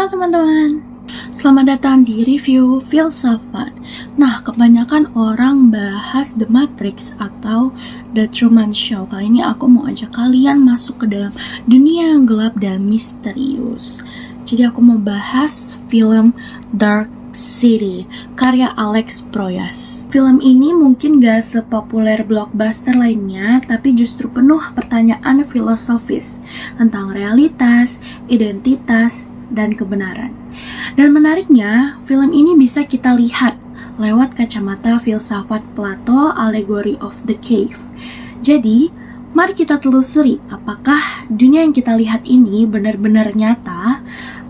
Halo teman-teman, selamat datang di review filsafat. Nah, kebanyakan orang bahas The Matrix atau The Truman Show. Kali ini aku mau ajak kalian masuk ke dalam dunia yang gelap dan misterius. Jadi aku mau bahas film Dark City, karya Alex Proyas. Film ini mungkin gak sepopuler blockbuster lainnya, tapi justru penuh pertanyaan filosofis tentang realitas, identitas, dan kebenaran. Dan menariknya, film ini bisa kita lihat lewat kacamata filsafat Plato, Allegory of the Cave. Jadi, mari kita telusuri apakah dunia yang kita lihat ini benar-benar nyata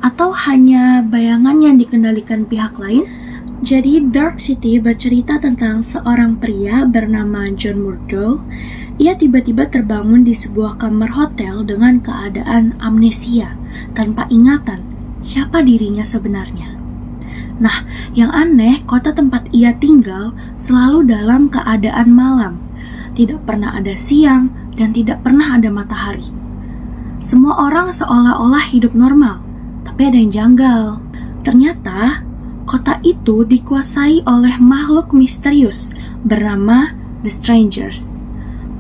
atau hanya bayangan yang dikendalikan pihak lain. Jadi, Dark City bercerita tentang seorang pria bernama John Murdoch. Ia tiba-tiba terbangun di sebuah kamar hotel dengan keadaan amnesia, tanpa ingatan siapa dirinya sebenarnya. Nah, yang aneh, kota tempat ia tinggal selalu dalam keadaan malam. Tidak pernah ada siang dan tidak pernah ada matahari. Semua orang seolah-olah hidup normal, tapi ada yang janggal. Ternyata, kota itu dikuasai oleh makhluk misterius bernama The Strangers.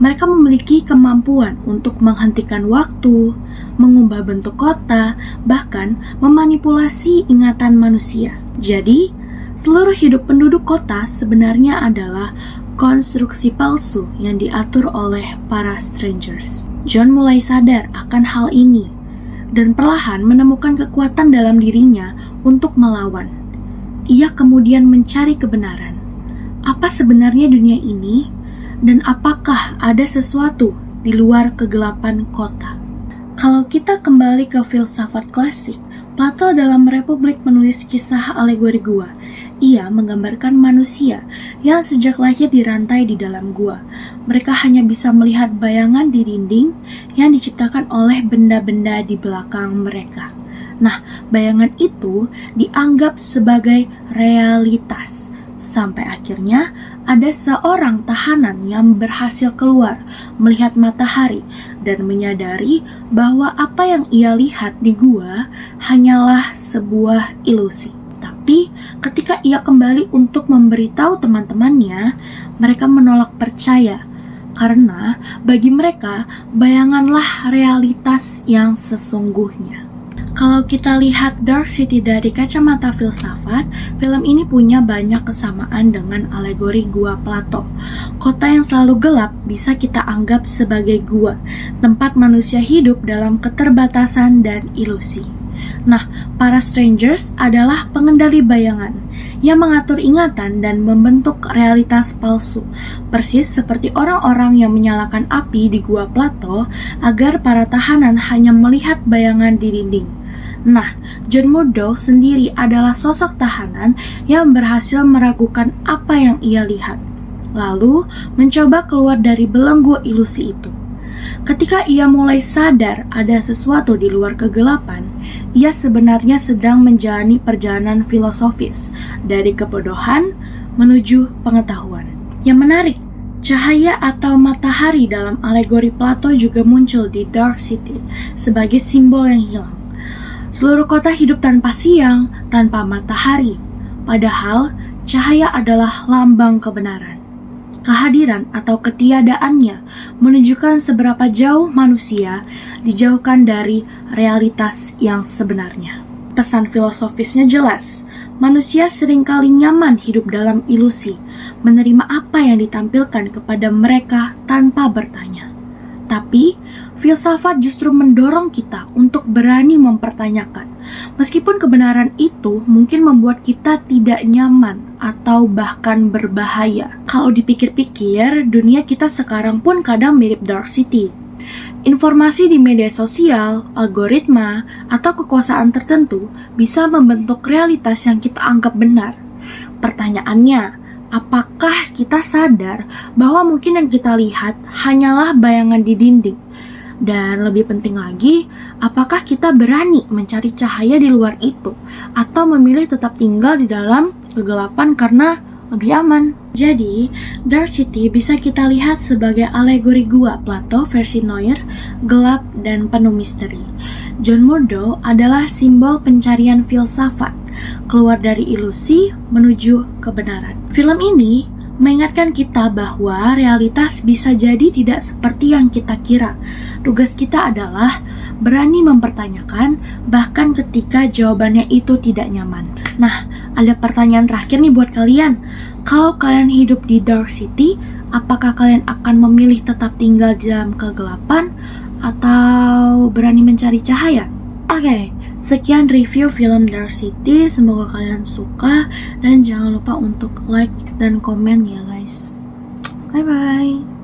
Mereka memiliki kemampuan untuk menghentikan waktu, mengubah bentuk kota, bahkan memanipulasi ingatan manusia. Jadi, seluruh hidup penduduk kota sebenarnya adalah konstruksi palsu yang diatur oleh para strangers. John mulai sadar akan hal ini dan perlahan menemukan kekuatan dalam dirinya untuk melawan. Ia kemudian mencari kebenaran. Apa sebenarnya dunia ini? Dan apakah ada sesuatu di luar kegelapan kota? Kalau kita kembali ke filsafat klasik, Plato dalam Republik menulis kisah alegori gua. Ia menggambarkan manusia yang sejak lahir dirantai di dalam gua. Mereka hanya bisa melihat bayangan di dinding yang diciptakan oleh benda-benda di belakang mereka. Nah, bayangan itu dianggap sebagai realitas. Sampai akhirnya ada seorang tahanan yang berhasil keluar melihat matahari dan menyadari bahwa apa yang ia lihat di gua hanyalah sebuah ilusi. Tapi ketika ia kembali untuk memberitahu teman-temannya, mereka menolak percaya karena bagi mereka bayanganlah realitas yang sesungguhnya. Kalau kita lihat Dark City dari kacamata filsafat, film ini punya banyak kesamaan dengan alegori gua Plato. Kota yang selalu gelap bisa kita anggap sebagai gua, tempat manusia hidup dalam keterbatasan dan ilusi. Nah, para strangers adalah pengendali bayangan yang mengatur ingatan dan membentuk realitas palsu, persis seperti orang-orang yang menyalakan api di gua Plato agar para tahanan hanya melihat bayangan di dinding. Nah, John Murdoch sendiri adalah sosok tahanan yang berhasil meragukan apa yang ia lihat, lalu mencoba keluar dari belenggu ilusi itu. Ketika ia mulai sadar ada sesuatu di luar kegelapan, ia sebenarnya sedang menjalani perjalanan filosofis dari kebodohan menuju pengetahuan. Yang menarik, cahaya atau matahari dalam alegori Plato juga muncul di Dark City sebagai simbol yang hilang. Seluruh kota hidup tanpa siang, tanpa matahari. Padahal, cahaya adalah lambang kebenaran. Kehadiran atau ketiadaannya menunjukkan seberapa jauh manusia dijauhkan dari realitas yang sebenarnya. Pesan filosofisnya jelas. Manusia seringkali nyaman hidup dalam ilusi, menerima apa yang ditampilkan kepada mereka tanpa bertanya. Tapi, filsafat justru mendorong kita untuk berani mempertanyakan. Meskipun kebenaran itu mungkin membuat kita tidak nyaman atau bahkan berbahaya. Kalau dipikir-pikir, dunia kita sekarang pun kadang mirip Dark City. Informasi di media sosial, algoritma, atau kekuasaan tertentu bisa membentuk realitas yang kita anggap benar. Pertanyaannya, apakah kita sadar bahwa mungkin yang kita lihat hanyalah bayangan di dinding? Dan lebih penting lagi, apakah kita berani mencari cahaya di luar itu atau memilih tetap tinggal di dalam kegelapan karena lebih aman? Jadi, Dark City bisa kita lihat sebagai alegori gua Plato versi Noir, gelap dan penuh misteri. John Murdoch adalah simbol pencarian filsafat, keluar dari ilusi menuju kebenaran. Film ini mengingatkan kita bahwa realitas bisa jadi tidak seperti yang kita kira. Tugas kita adalah berani mempertanyakan, bahkan ketika jawabannya itu tidak nyaman. Nah, ada pertanyaan terakhir nih buat kalian. Kalau kalian hidup di Dark City, apakah kalian akan memilih tetap tinggal di dalam kegelapan atau berani mencari cahaya? Oke, sekian review film Dark City. Semoga kalian suka dan jangan lupa untuk like dan komen ya guys. Bye bye.